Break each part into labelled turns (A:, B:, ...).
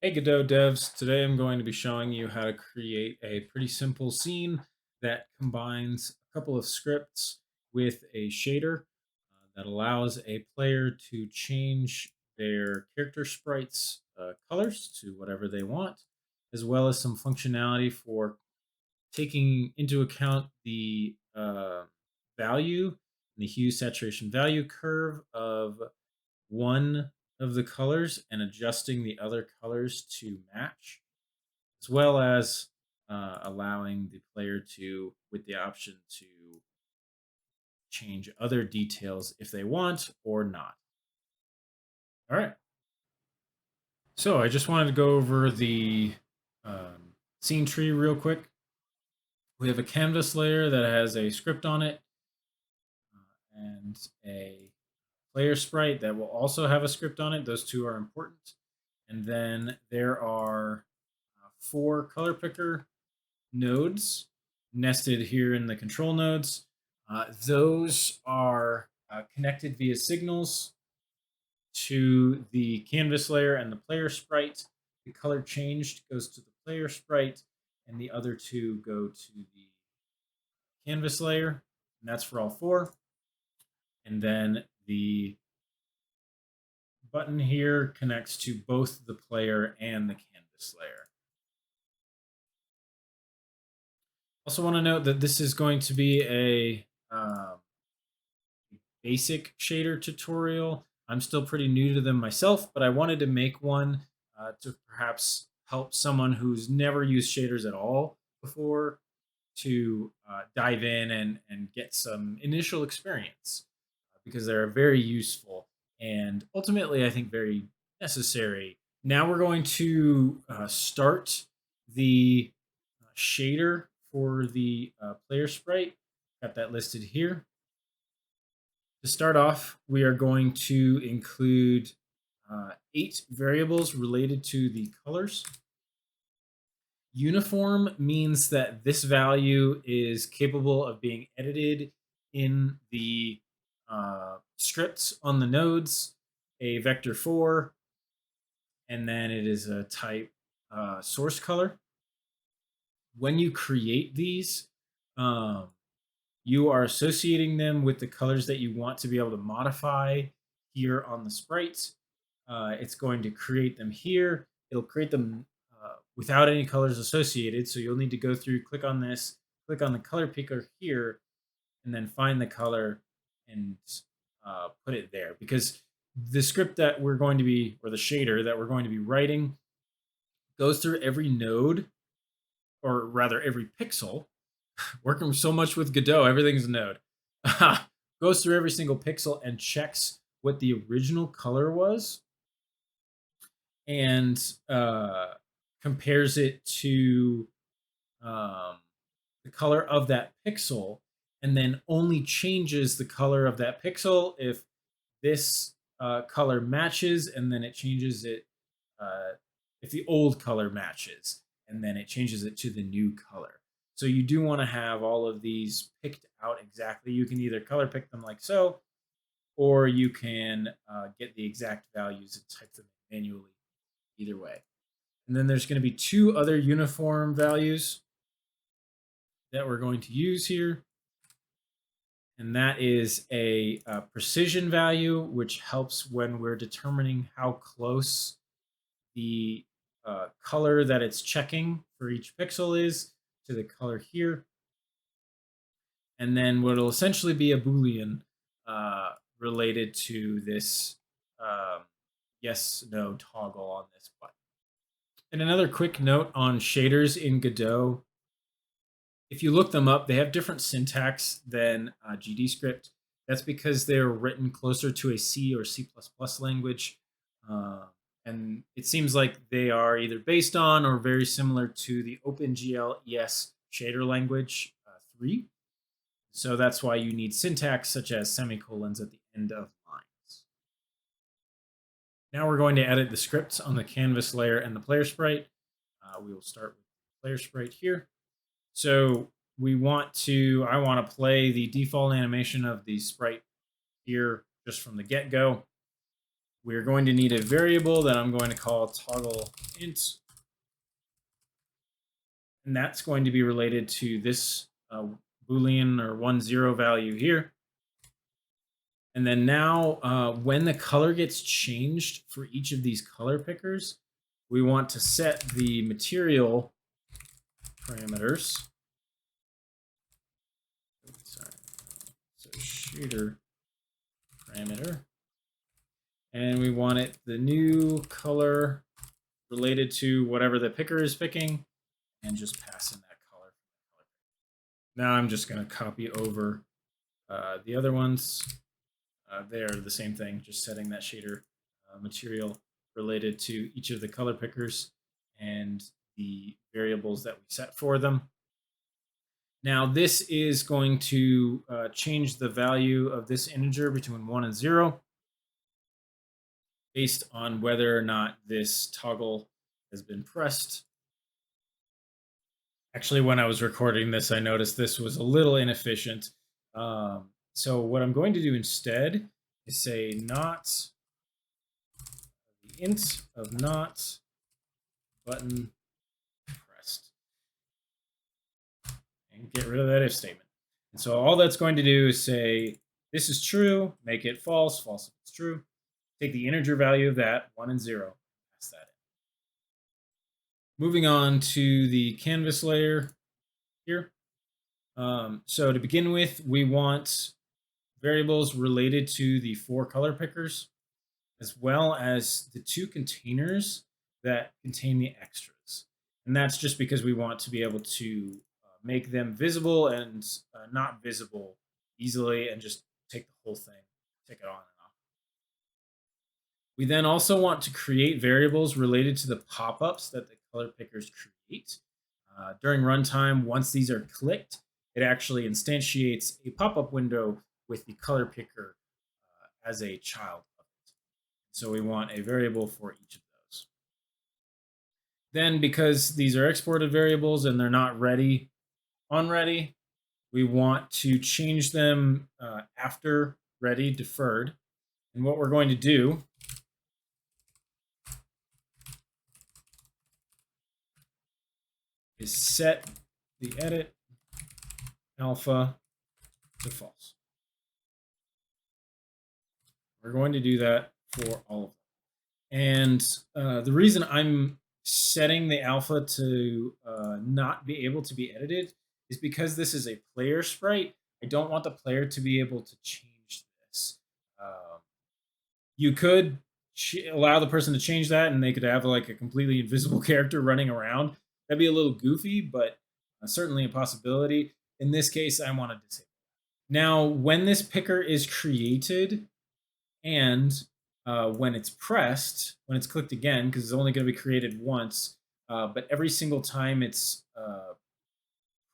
A: Hey Godot devs, today I'm going to be showing you how to create a pretty simple scene that combines a couple of scripts with a shader that allows a player to change their character sprites colors to whatever they want, as well as some functionality for taking into account the value, the hue saturation value curve of one of the colors and adjusting the other colors to match, as well as allowing the player to, with the option to change other details if they want or not. All right. So I just wanted to go over the scene tree real quick. We have a canvas layer that has a script on it and a player sprite that will also have a script on it. Those two are important. And then there are four color picker nodes nested here in the control nodes. Those are connected via signals to the canvas layer and the player sprite. The color changed goes to the player sprite, and the other two go to the canvas layer, and that's for all four. And then the button here connects to both the player and the canvas layer. Also want to note that this is going to be a basic shader tutorial. I'm still pretty new to them myself, but I wanted to make one to perhaps help someone who's never used shaders at all before to dive in and get some initial experience because they're very useful and ultimately, I think, very necessary. Now we're going to start the shader for the player sprite. Got that listed here. To start off, we are going to include 8 variables related to the colors. Uniform means that this value is capable of being edited in the scripts on the nodes, a vector 4, and then it is a type source color. When you create these, um, you are associating them with the colors that you want to be able to modify here on the sprites. It's going to create them here. It'll create them without any colors associated. So you'll need to go through, click on this, click on the color picker here, and then find the color and put it there. Because the script that we're going to be, or the shader that we're going to be writing, goes through every node, or rather every pixel. Working so much with Godot, everything's a node. Goes through every single pixel and checks what the original color was and compares it to um, the color of that pixel, and then only changes the color of that pixel if this color matches, and then it changes it uh, if the old color matches, and then it changes it to the new color. So you do want to have all of these picked out exactly. You can either color pick them like so, or you can get the exact values and type them manually. Either way. And then there's going to be 2 other uniform values that we're going to use here. And that is a precision value, which helps when we're determining how close the color that it's checking for each pixel is to the color here. And then what will essentially be a Boolean related to this yes, no toggle on this button. And another quick note on shaders in Godot. If you look them up, they have different syntax than GDScript. That's because they're written closer to a C or C++ language. And it seems like they are either based on or very similar to the OpenGL ES shader language 3. So that's why you need syntax such as semicolons at the end of lines. Now we're going to edit the scripts on the canvas layer and the player sprite. We will start with the player sprite here. So I want to play the default animation of the sprite here just from the get-go. we're going to need a variable that I'm going to call toggle int. And that's going to be related to this Boolean or 1, 0 value here. And then now when the color gets changed for each of these color pickers, we want to set the material parameters. Sorry. So shader parameter. And we want it the new color related to whatever the picker is picking, and just pass in that color. Now I'm just going to copy over the other ones. They're the same thing, just setting that shader material related to each of the color pickers and the variables that we set for them. Now this is going to change the value of this integer between 1 and 0 based on whether or not this toggle has been pressed. Actually, when I was recording this, I noticed this was a little inefficient. So what I'm going to do instead is say not the int of not button pressed and get rid of that if statement. And so all that's going to do is say this is true, make it false, false if it's true. Take the integer value of that, 1 and 0, pass that in. Moving on to the canvas layer here. So to begin with, we want variables related to the 4 color pickers, as well as the 2 containers that contain the extras. And that's just because we want to be able to make them visible and not visible easily, and just take the whole thing, take it on and off. We then also want to create variables related to the pop-ups that the color pickers create. During runtime, once these are clicked, it actually instantiates a pop-up window with the color picker as a child of it. So we want a variable for each of those. Then, because these are exported variables and they're not ready on ready, we want to change them after ready deferred. And what we're going to do is set the edit alpha to false. We're going to do that for all of them. And the reason I'm setting the alpha to not be able to be edited is because this is a player sprite. I don't want the player to be able to change this. You could allow the person to change that, and they could have like a completely invisible character running around. That'd be a little goofy, but certainly a possibility. In this case, I want to disable. Now, when this picker is created and when it's pressed, when it's clicked again, because it's only going to be created once, but every single time it's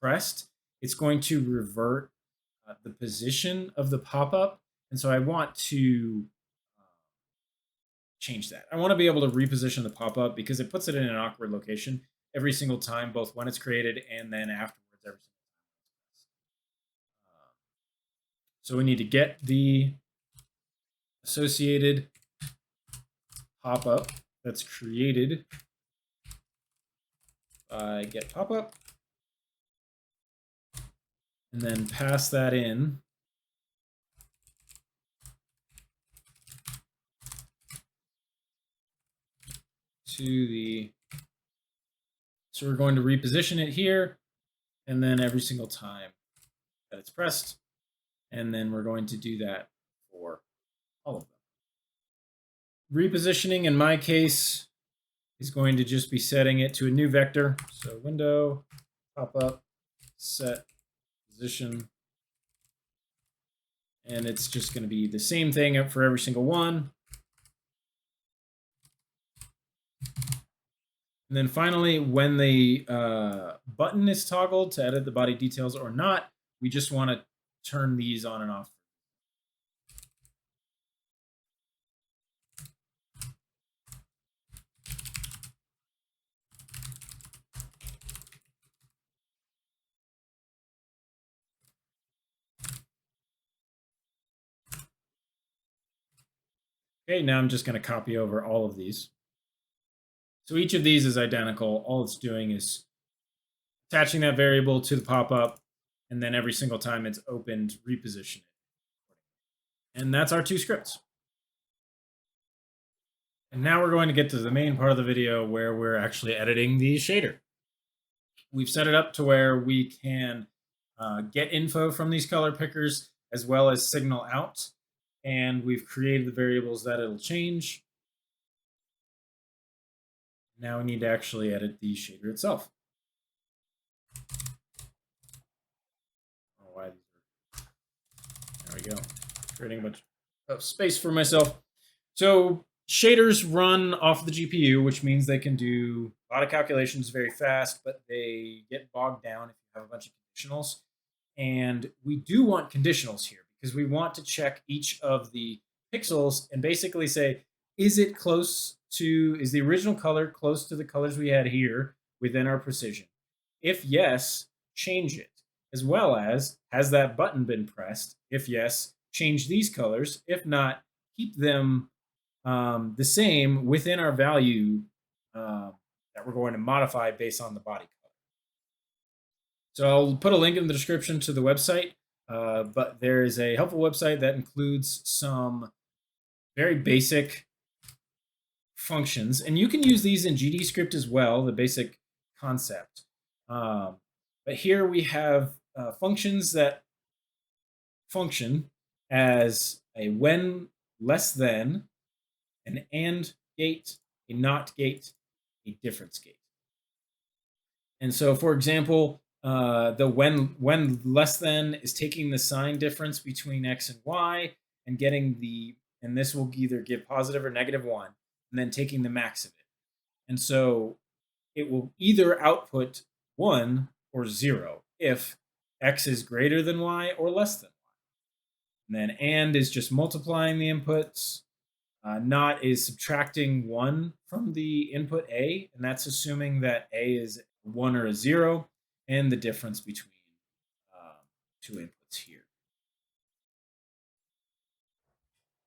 A: pressed, it's going to revert the position of the pop-up. And so I want to change that. I want to be able to reposition the pop-up because it puts it in an awkward location every single time, both when it's created and then afterwards every single time. So we need to get the associated pop-up that's created by get pop-up, and then pass that in to the, so we're going to reposition it here, and then every single time that it's pressed, and then we're going to do that for all of them. Repositioning in my case is going to just be setting it to a new vector. So window, pop up, set position. And it's just going to be the same thing for every single one. And then finally, when the button is toggled to edit the body details or not, we just want to turn these on and off. Okay, now I'm just going to copy over all of these. So each of these is identical. All it's doing is attaching that variable to the pop-up, and then every single time it's opened, reposition it. And that's our two scripts. And now we're going to get to the main part of the video where we're actually editing the shader. We've set it up to where we can get info from these color pickers as well as signal out. And we've created the variables that it'll change. Now we need to actually edit the shader itself. Oh, why these are... There we go. Creating a bunch of space for myself. So shaders run off the GPU, which means they can do a lot of calculations very fast, but they get bogged down if you have a bunch of conditionals. And we do want conditionals here because we want to check each of the pixels and basically say, is it close to, is the original color close to the colors we had here within our precision? If yes, change it. As well as, has that button been pressed? If yes, change these colors. If not, keep them the same within our value that we're going to modify based on the body color. So I'll put a link in the description to the website, but there is a helpful website that includes some very basic functions, and you can use these in GDScript as well, the basic concept. But here we have functions that function as a when less than, an AND gate, a NOT gate, a difference gate. And so, for example, the when less than is taking the sign difference between x and y and getting the, and this will either give positive or -1, and then taking the max of it. And so it will either output 1 or 0 if x is greater than y or less than y. And then AND is just multiplying the inputs. Not is subtracting 1 from the input A, and that's assuming that A is 1 or a 0, and the difference between two inputs here.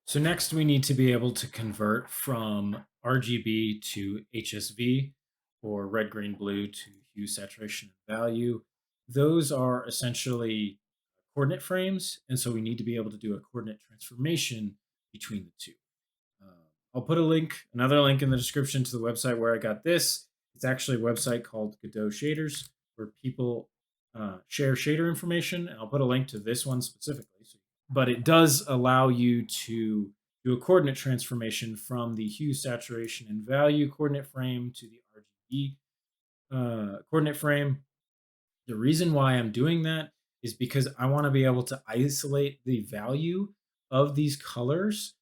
A: So next we need to be able to convert from RGB to HSV, or red, green, blue, to hue, saturation, and value. Those are essentially coordinate frames, and so we need to be able to do a coordinate transformation between the two. I'll put another link in the description to the website where I got this. It's actually a website called Godot Shaders where people share shader information. And I'll put a link to this one specifically. But it does allow you to do a coordinate transformation from the hue, saturation, and value coordinate frame to the RGB coordinate frame. The reason why I'm doing that is because I want to be able to isolate the value of these colors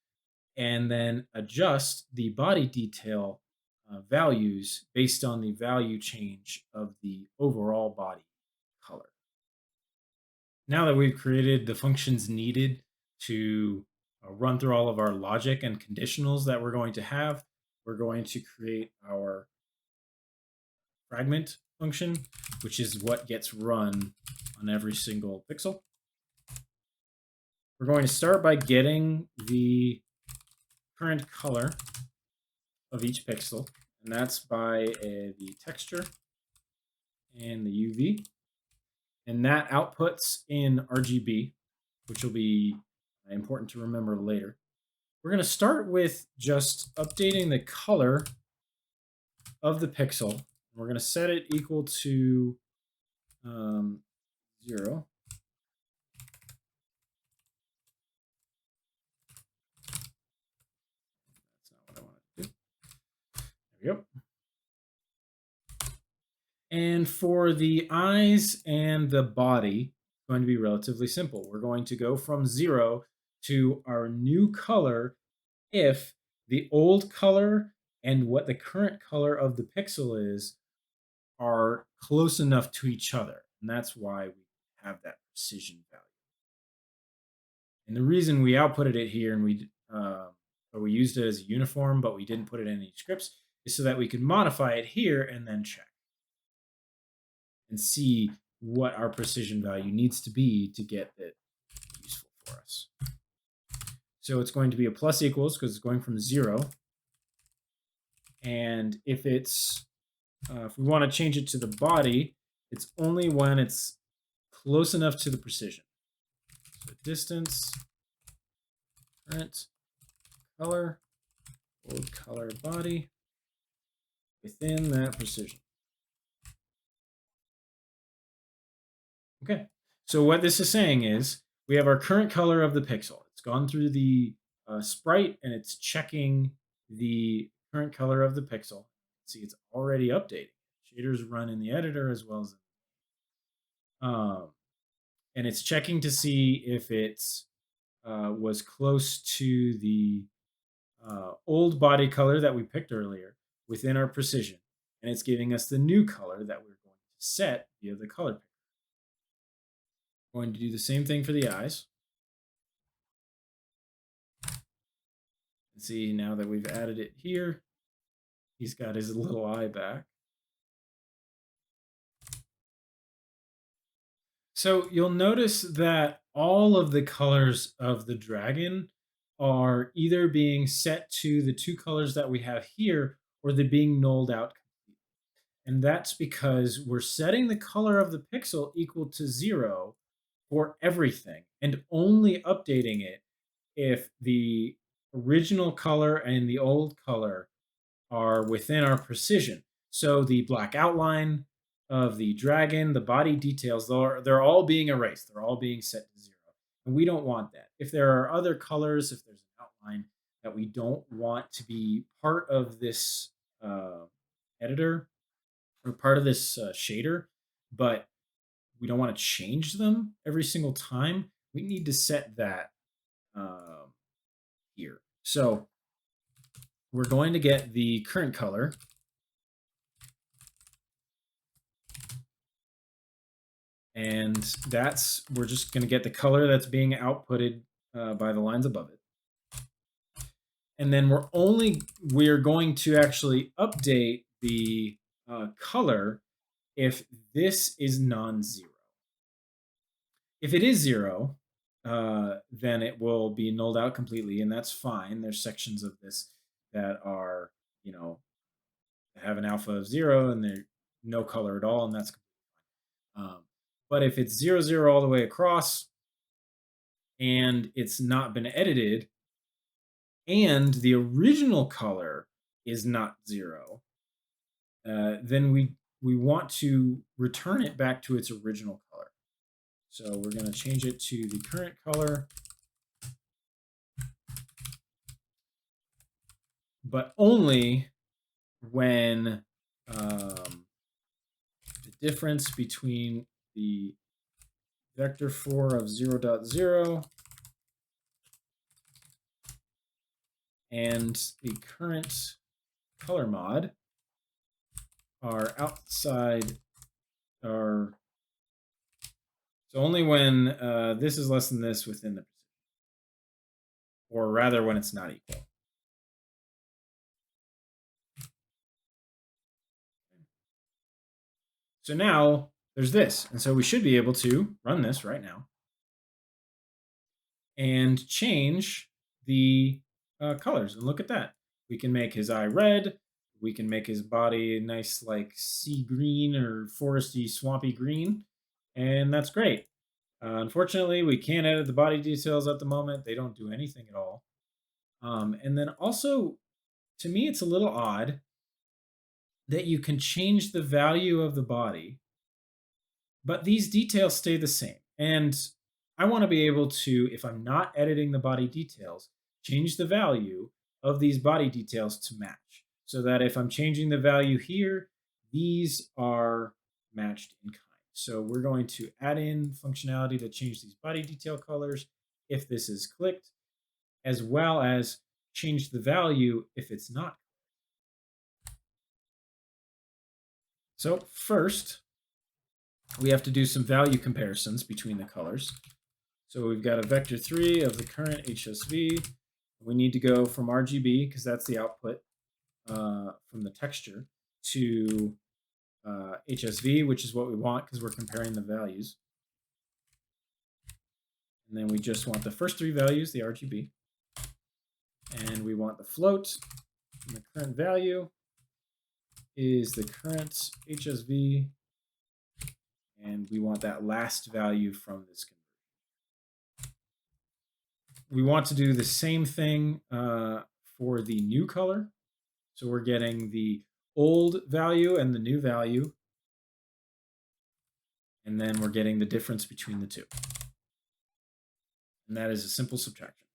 A: and then adjust the body detail values based on the value change of the overall body color. Now that we've created the functions needed to run through all of our logic and conditionals that we're going to have, we're going to create our fragment function, which is what gets run on every single pixel. We're going to start by getting the current color of each pixel, and that's by the texture and the UV, and that outputs in RGB, which will be important to remember later. We're going to start with just updating the color of the pixel. We're going to set it equal to 0. That's not what I want to do. There we go. And for the eyes and the body, it's going to be relatively simple. We're going to go from 0 to our new color if the old color and what the current color of the pixel is are close enough to each other. And that's why we have that precision value. And the reason we outputted it here and we used it as a uniform, but we didn't put it in any scripts, is so that we could modify it here and then check and see what our precision value needs to be to get it useful for us. So it's going to be a plus equals because it's going from 0. And if it's if we want to change it to the body, it's only when it's close enough to the precision. So distance, current, color, old color body, within that precision. Okay, so what this is saying is we have our current color of the pixel. It's gone through the sprite and it's checking the current color of the pixel. See, it's already updating. Shaders run in the editor as well as and it's checking to see if it's was close to the old body color that we picked earlier within our precision. And it's giving us the new color that we're going to set via the color picker. Going to do the same thing for the eyes. And see, now that we've added it here, he's got his little eye back. So you'll notice that all of the colors of the dragon are either being set to the two colors that we have here, or they're being nulled out. And that's because we're setting the color of the pixel equal to 0 for everything and only updating it if the original color and the old color are within our precision. So the black outline of the dragon, the body details, they're all being erased. They're all being set to 0. And we don't want that. If there are other colors, if there's an outline that we don't want to be part of this editor or part of this shader, but we don't want to change them every single time, we need to set that here. So we're going to get the current color. And we're just going to get the color that's being outputted by the lines above it. And then we're going to actually update the color if this is non-zero. If it is 0, then it will be nulled out completely, and that's fine. There's sections of this that are, have an alpha of 0 and they're no color at all, and that's but if it's 0, 0 all the way across and it's not been edited and the original color is not 0, then we want to return it back to its original color. So we're going to change it to the current color, but only when the difference between the vector 4 of 0.0 and the current color mod are outside our. So only when this is less than this within the precision, or rather when it's not equal. So now there's this. And so we should be able to run this right now and change the colors. And look at that. We can make his eye red. We can make his body a nice like sea green or foresty, swampy green. And that's great. Unfortunately, we can't edit the body details at the moment. They don't do anything at all. And then also, to me, it's a little odd that you can change the value of the body, but these details stay the same. And I want to be able to, if I'm not editing the body details, change the value of these body details to match. So that if I'm changing the value here, these are matched in kind. So we're going to add in functionality to change these body detail colors if this is clicked, as well as change the value if it's not. So first, we have to do some value comparisons between the colors. So we've got a vector 3 of the current HSV. We need to go from RGB, because that's the output from the texture, to HSV, which is what we want because we're comparing the values. And then we just want the first 3 values, the RGB. And we want the float. And the current value is the current HSV. And we want that last value from this conversion. We want to do the same thing for the new color. So we're getting the old value and the new value. And then we're getting the difference between the two. And that is a simple subtraction.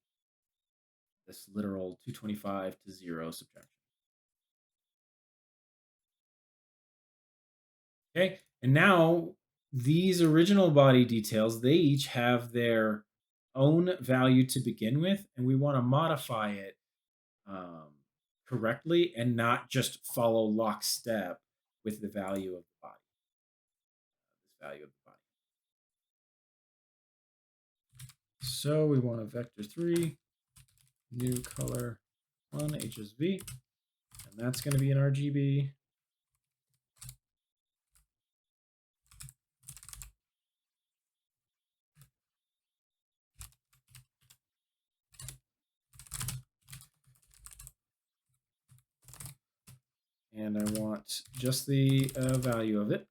A: This literal 225 to 0 subtraction. Okay, and now these original body details, they each have their own value to begin with, and we want to modify it correctly and not just follow lockstep with the value of the body. This value of the body. So we want a vector 3, new color 1 HSV, and that's going to be an RGB. And I want just the value of it.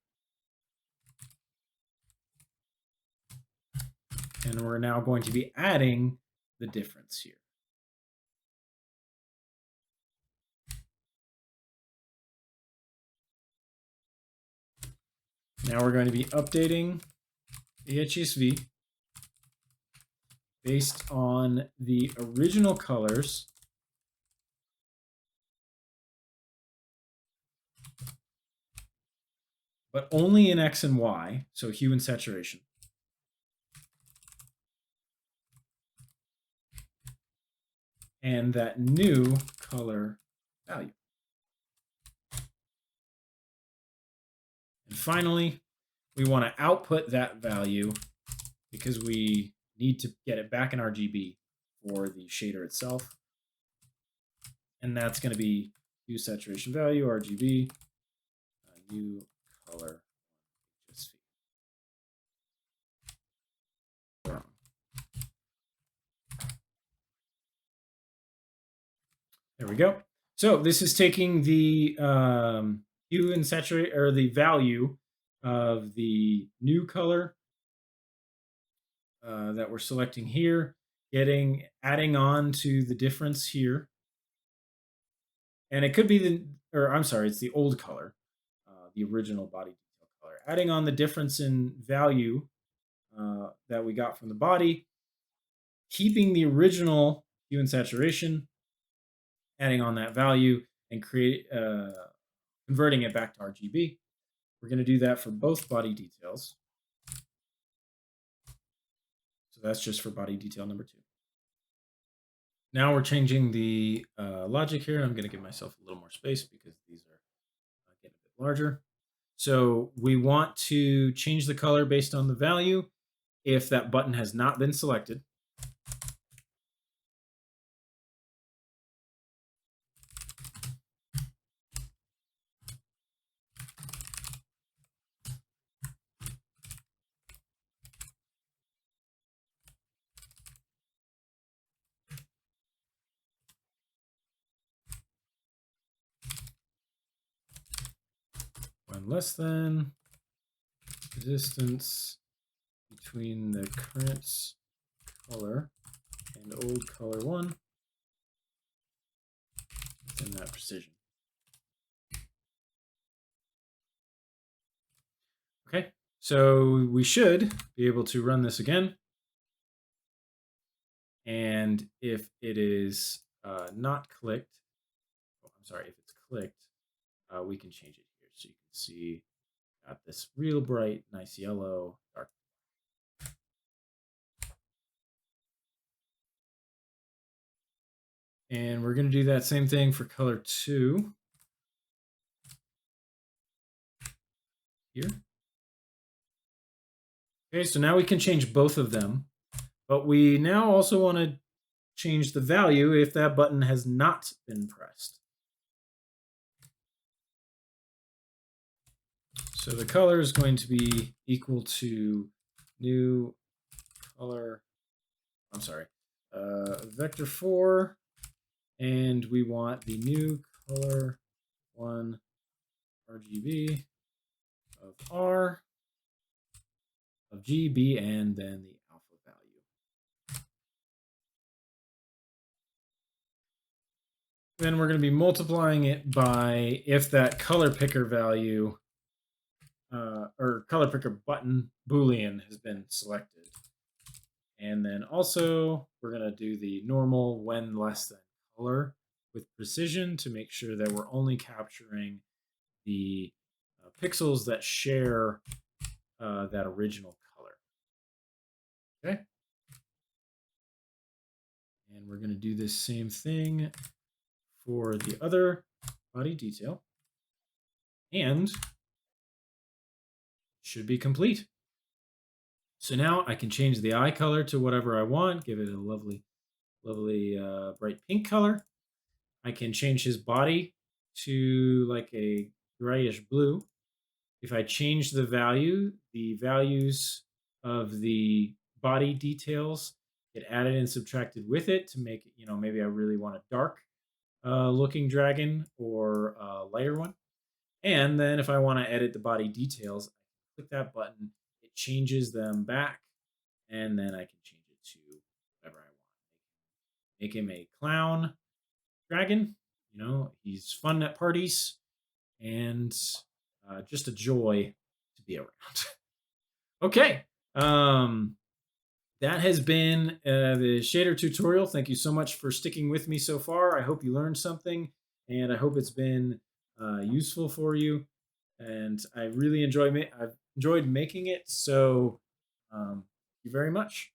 A: And we're now going to be adding the difference here. Now we're going to be updating the HSV based on the original colors but only in X and Y, so hue and saturation. And that new color value. And finally, we want to output that value because we need to get it back in RGB for the shader itself. And that's going to be hue saturation value, RGB, new color HSV. There we go. So this is taking the hue and saturate, or the value of the new color that we're selecting here, adding on to the difference here. And it could be it's the old color, the original body detail color. Adding on the difference in value that we got from the body, keeping the original hue and saturation, adding on that value, and converting it back to RGB. We're going to do that for both body details. So that's just for body detail number 2. Now we're changing the logic here. I'm going to give myself a little more space because these are getting a bit larger. So we want to change the color based on the value if that button has not been selected. When less than the distance between the current color and old color 1 within that precision. Okay, so we should be able to run this again. And if it is not clicked, if it's clicked, we can change it here. So you can see got this real bright, nice yellow, dark. And we're going to do that same thing for color 2 here. Okay, so now we can change both of them, but we now also want to change the value if that button has not been pressed. So the color is going to be equal to new color, vector 4 And we want the new color 1 RGB of R of G, B, and then the alpha value. Then we're going to be multiplying it by if that color picker value or color picker button Boolean has been selected. And then also we're going to do the normal when less than color with precision to make sure that we're only capturing the pixels that share that original color. Okay. And we're going to do this same thing for the other body detail. And should be complete. So now I can change the eye color to whatever I want, give it a lovely, lovely bright pink color. I can change his body to like a grayish blue. If I change the values of the body details get added and subtracted with it to make it, maybe I really want a dark looking dragon or a lighter one. And then if I want to edit the body details, I click that button, it changes them back, and then I can change it to whatever I want. Make him a clown dragon. He's fun at parties and just a joy to be around. Okay. That has been the shader tutorial. Thank you so much for sticking with me so far. I hope you learned something, and I hope it's been useful for you. And I really I've enjoyed making it. So, thank you very much.